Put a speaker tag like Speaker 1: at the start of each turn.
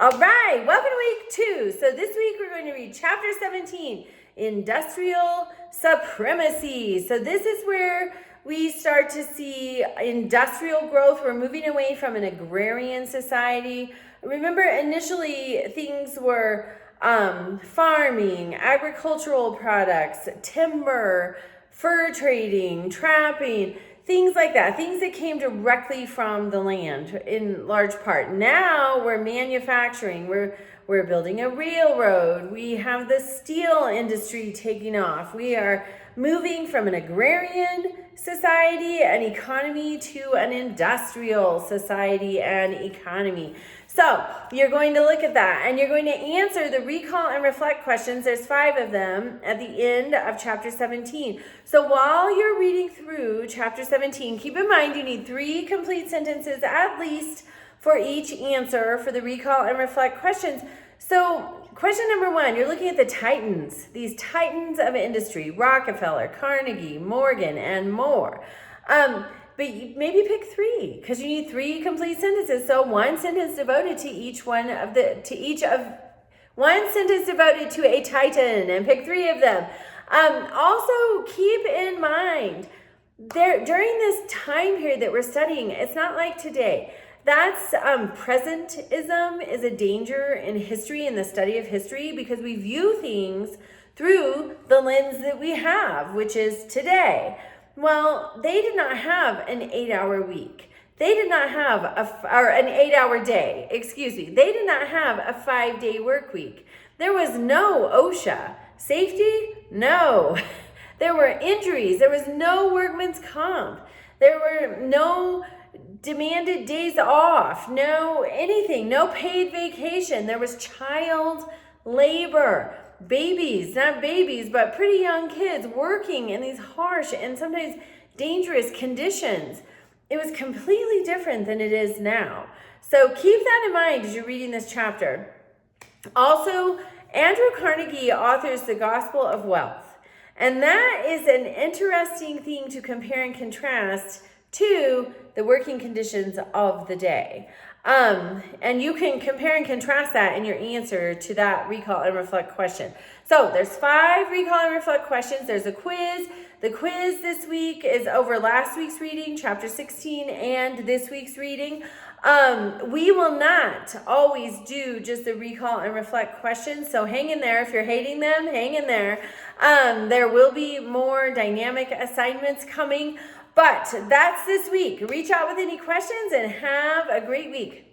Speaker 1: All right, welcome to week 2. So this week we're going to read chapter 17, Industrial Supremacy. So this is where we start to see industrial growth. We're moving away from an agrarian society. Remember, initially things were farming, agricultural products, timber, fur trading, trapping, things like that, things that came directly from the land in large part. Now we're manufacturing, we're building a railroad, we have the steel industry taking off. We are moving from an agrarian society and economy to an industrial society and economy. So you're going to look at that and you're going to answer the recall and reflect questions. There's 5 of them at the end of chapter 17. So while you're reading through chapter 17, keep in mind you need 3 complete sentences at least for each answer for the recall and reflect questions. So question number 1, you're looking at the titans, these titans of industry: Rockefeller, Carnegie, Morgan, and more. But maybe pick 3 because you need 3 complete sentences. So one sentence devoted to each one sentence devoted to a titan, and pick 3 of them. Also keep in mind during this time period that we're studying, it's not like today. That's presentism is a danger in history, in the study of history, because we view things through the lens that we have, which is today. Well, they did not have an 8-hour week. They did not have an 8-hour day. They did not have a 5-day work week. There was no OSHA. Safety? No. There were injuries. There was no workman's comp. There were no demanded days off. No anything. No paid vacation. There was child labor. Babies, not babies, but pretty young kids working in these harsh and sometimes dangerous conditions. It was completely different than it is now. So keep that in mind as you're reading this chapter. Also, Andrew Carnegie authors The Gospel of Wealth. And that is an interesting thing to compare and contrast to the working conditions of the day. And you can compare and contrast that in your answer to that recall and reflect question. So there's 5 recall and reflect questions. There's a quiz. The quiz this week is over last week's reading, chapter 16, and this week's reading. We will not always do just the recall and reflect questions, so hang in there. If you're hating them, hang in there. There will be more dynamic assignments coming. But that's this week. Reach out with any questions and have a great week.